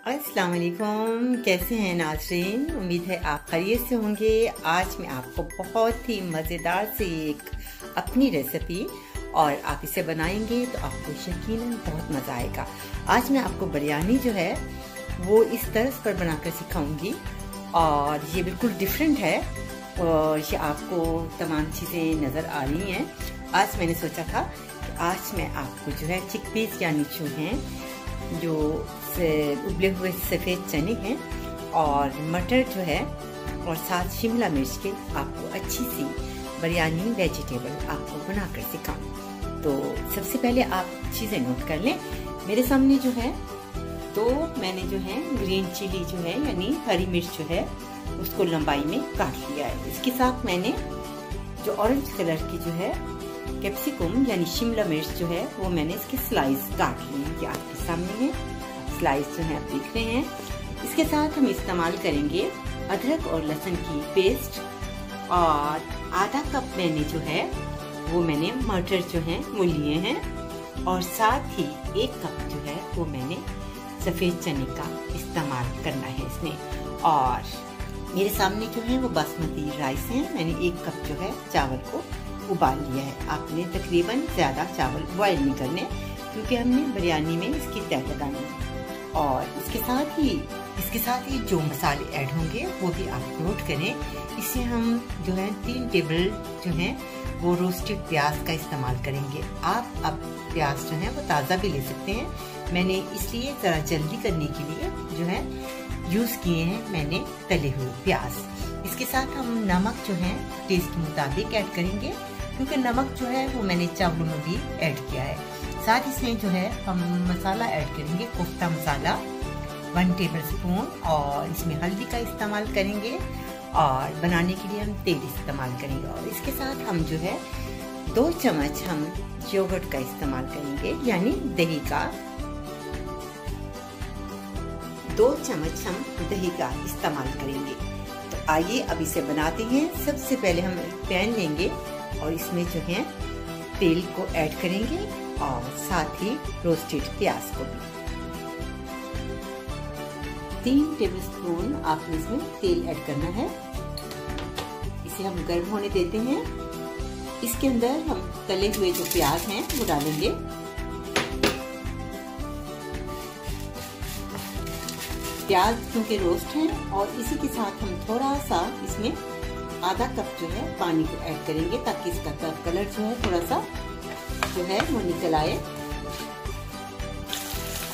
अस्सलाम वालेकुम, कैसे हैं नाज़रीन। उम्मीद है आप खैरियत से होंगे। आज मैं आपको बहुत ही मज़ेदार से एक अपनी रेसिपी और आप इसे बनाएंगे तो आपको यकीनन बहुत मज़ा आएगा। आज मैं आपको बिरयानी जो है वो इस तर्ज पर बनाकर सिखाऊंगी और ये बिल्कुल डिफरेंट है और ये आपको तमाम चीज़ें नज़र आ रही हैं। आज मैंने सोचा था कि आज मैं आपको जो है चिकपीस यानी जो हैं जो उबले हुए सफ़ेद चने हैं और मटर जो है और साथ शिमला मिर्च के आपको अच्छी सी बिरयानी वेजिटेबल आपको बनाकर सिखाऊं। तो सबसे पहले आप चीज़ें नोट कर लें। मेरे सामने जो है तो मैंने जो है ग्रीन चिली जो है यानी हरी मिर्च जो है उसको लंबाई में काट लिया है। इसके साथ मैंने जो ऑरेंज कलर की जो है कैप्सिकम यानी शिमला मिर्च जो है वो मैंने इसके स्लाइस काट लिए हैं। ये आपके सामने है स्लाइस जो है आप देख रहे हैं। इसके साथ हम इस्तेमाल करेंगे अदरक और लहसुन की पेस्ट और आधा कप मैंने जो है वो मैंने मटर जो है वो लिए हैं और साथ ही 1 कप जो है वो मैंने सफ़ेद चने का इस्तेमाल करना है इसमें। और मेरे सामने जो है वो बासमती राइस है। मैंने 1 कप जो है चावल को उबाल लिया है। आपने तकरीबन ज़्यादा चावल बॉयल नहीं करने क्योंकि हमने बिरयानी में इसकी तह लगानी है। और इसके साथ ही जो मसाले ऐड होंगे वो भी आप नोट करें। इससे हम जो है 3 टेबल जो है वो रोस्टेड प्याज का इस्तेमाल करेंगे। आप अब प्याज जो है वो ताज़ा भी ले सकते हैं। मैंने इसलिए ज़रा जल्दी करने के लिए जो है यूज़ किए हैं मैंने तले हुए प्याज। इसके साथ हम नमक जो है टेस्ट के मुताबिक ऐड करेंगे क्योंकि नमक जो है वो मैंने चावलों में भी ऐड किया है। साथ इसमें जो है हम मसाला ऐड करेंगे कोफ्ता मसाला 1 टेबलस्पून और इसमें हल्दी का इस्तेमाल करेंगे और बनाने के लिए हम तेल इस्तेमाल करेंगे। और इसके साथ हम जो है 2 चम्मच हम योगर्ट का इस्तेमाल करेंगे यानी दही का 2 चम्मच हम दही का इस्तेमाल करेंगे। तो आइए अब इसे बनाते हैं। सबसे पहले हम एक पैन लेंगे और इसमें जो है तेल को ऐड करेंगे और साथ ही रोस्टेड प्याज को भी 3 टेबलस्पून आपने इसमें तेल ऐड करना है। इसे हम गर्म होने देते हैं। इसके अंदर हम तले हुए जो प्याज हैं वो डालेंगे। प्याज क्योंकि रोस्ट है और इसी के साथ हम थोड़ा सा इसमें आधा कप जो है पानी को ऐड करेंगे ताकि इसका कलर जो है थोड़ा सा जो है वो निकल आए।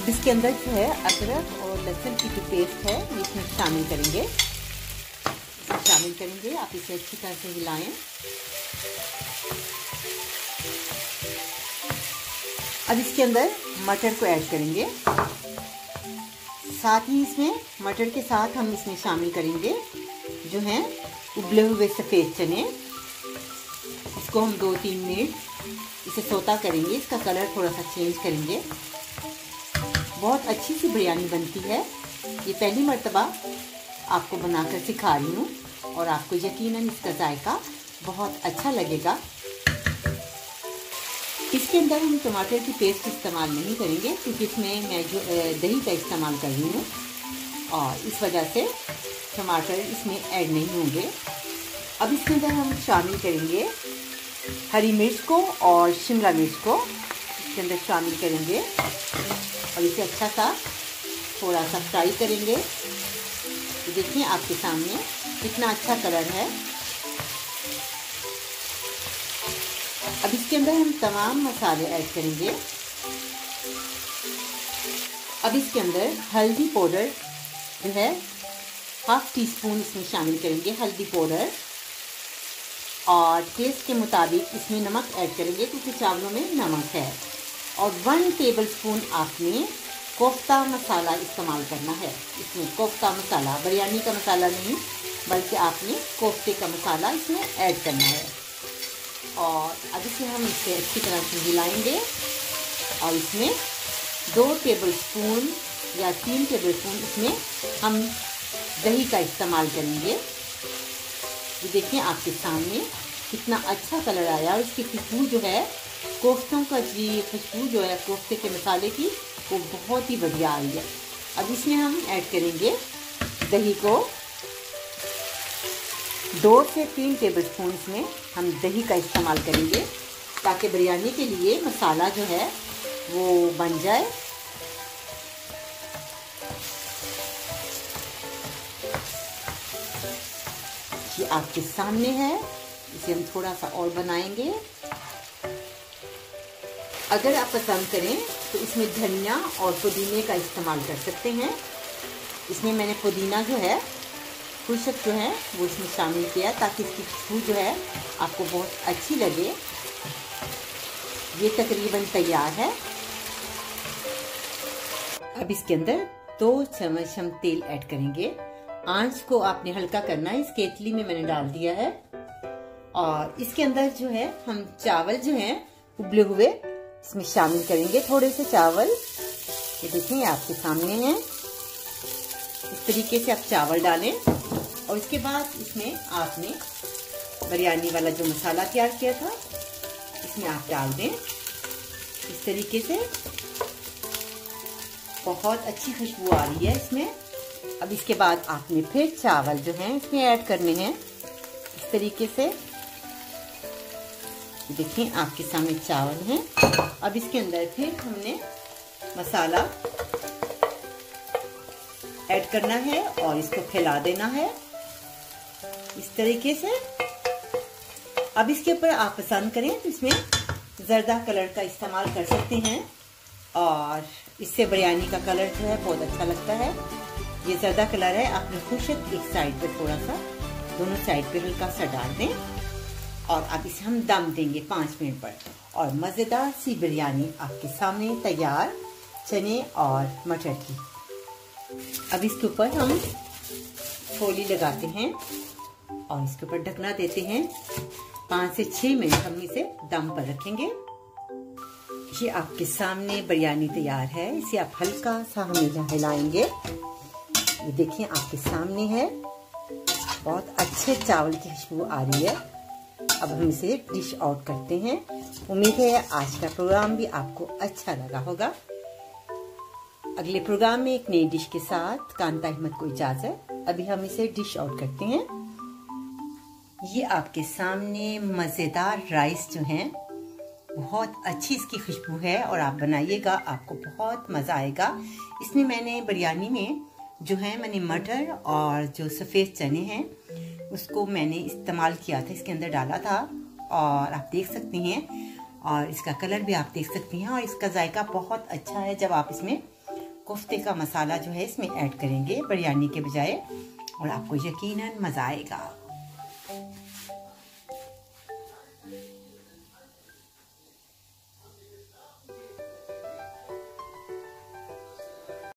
इसके अंदर जो है अदरक और लहसुन की जो पेस्ट है इसमें शामिल करेंगे। आप इसे अच्छी तरह से हिलाएं। अब इसके अंदर मटर को ऐड करेंगे। साथ ही इसमें मटर के साथ हम इसमें शामिल करेंगे जो है उबले हुए सफ़ेद चने। इसको हम 2-3 मिनट इसे सोता करेंगे। इसका कलर थोड़ा सा चेंज करेंगे। बहुत अच्छी सी बिरयानी बनती है। ये पहली मर्तबा आपको बनाकर सिखा रही हूँ और आपको यकीनन इसका जायका बहुत अच्छा लगेगा। इसके अंदर हम टमाटर की पेस्ट इस्तेमाल नहीं करेंगे क्योंकि इसमें मैं जो दही का इस्तेमाल कर रही हूँ और इस वजह से टमाटर इसमें ऐड नहीं होंगे। अब इसके अंदर हम शामिल करेंगे हरी मिर्च को और शिमला मिर्च को इसके अंदर शामिल करेंगे और इसे अच्छा सा थोड़ा सा फ्राई करेंगे। तो देखिए आपके सामने कितना अच्छा कलर है। अब इसके अंदर हम तमाम मसाले ऐड करेंगे। अब इसके अंदर हल्दी पाउडर जो है 1/2 टीस्पून इसमें शामिल करेंगे हल्दी पाउडर और टेस्ट के मुताबिक इसमें नमक ऐड करेंगे क्योंकि चावलों में नमक है। और 1 टेबलस्पून आपने कोफ्ता मसाला इस्तेमाल करना है। इसमें कोफ्ता मसाला बिरयानी का मसाला नहीं बल्कि आपने कोफ्ते का मसाला इसमें ऐड करना है। और अब इसे हम इसे अच्छी तरह से हिलाएंगे और इसमें 2 टेबलस्पून या 3 टेबलस्पून इसमें हम दही का इस्तेमाल करेंगे। ये देखिए आपके सामने कितना अच्छा कलर आया और इसकी खुशबू जो है कोफ्तों का जी खुशबू जो है कोफ्ते के मसाले की वो बहुत ही बढ़िया आई है। अब इसमें हम ऐड करेंगे दही को। 2 से 3 टेबलस्पून में हम दही का इस्तेमाल करेंगे ताकि बिरयानी के लिए मसाला जो है वो बन जाए। ये आपके सामने है, इसे हम थोड़ा सा और बनाएंगे। अगर आप पसंद करें तो इसमें धनिया और पुदीने का इस्तेमाल कर सकते हैं। इसमें मैंने पुदीना जो है खुशक जो है वो इसमें शामिल किया ताकि इसकी खुशबू जो है आपको बहुत अच्छी लगे। ये तकरीबन तैयार है। अब इसके अंदर 2 चम्मच हम तेल ऐड करेंगे। आंच को आपने हल्का करना है। इस केतली में मैंने डाल दिया है और इसके अंदर जो है हम चावल जो है उबले हुए इसमें शामिल करेंगे। थोड़े से चावल, ये देखिए आपके सामने हैं। इस तरीके से आप चावल डालें और इसके बाद इसमें आपने बिरयानी वाला जो मसाला तैयार किया था इसमें आप डाल दें। इस तरीके से बहुत अच्छी खुशबू आ रही है इसमें। अब इसके बाद आपने फिर चावल जो हैं इसमें ऐड करने हैं। इस तरीके से देखिए आपके सामने चावल हैं। अब इसके अंदर फिर हमने मसाला ऐड करना है और इसको फैला देना है इस तरीके से। अब इसके ऊपर आप पसंद करें तो इसमें जर्दा कलर का इस्तेमाल कर सकते हैं और इससे बिरयानी का कलर जो है बहुत अच्छा लगता है। ये जर्दा कलर है। आपने खुशक एक साइड पे थोड़ा सा, दोनों साइड पे हल्का सा डाल दें और अब इसे हम दम देंगे 5 मिनट पर और मज़ेदार सी बिरयानी आपके सामने तैयार चने और मटर की। अब इसके ऊपर हम फोली लगाते हैं और इसके ऊपर ढकना देते हैं। 5 से 6 मिनट हम इसे दम पर रखेंगे। ये आपके सामने बिरयानी तैयार है। इसे आप हल्का सा हमेशा हिलाएंगे। ये देखिए आपके सामने है। बहुत अच्छे चावल की खुशबू आ रही है। अब हम इसे डिश आउट करते हैं। उम्मीद है आज का प्रोग्राम भी आपको अच्छा लगा होगा। अगले प्रोग्राम में एक नई डिश के साथ कांता अहमद को इजाजत। अभी हम इसे डिश आउट करते हैं। ये आपके सामने मज़ेदार राइस जो है, बहुत अच्छी इसकी खुशबू है और आप बनाइएगा, आपको बहुत मज़ा आएगा। इसमें मैंने बिरयानी में जो है मैंने मटर और जो सफ़ेद चने हैं उसको मैंने इस्तेमाल किया था, इसके अंदर डाला था और आप देख सकते हैं और इसका कलर भी आप देख सकती हैं और इसका जायका बहुत अच्छा है। जब आप इसमें कोफ्ते का मसाला जो है इसमें ऐड करेंगे बिरयानी के बजाय और आपको यकीनन मज़ा आएगा।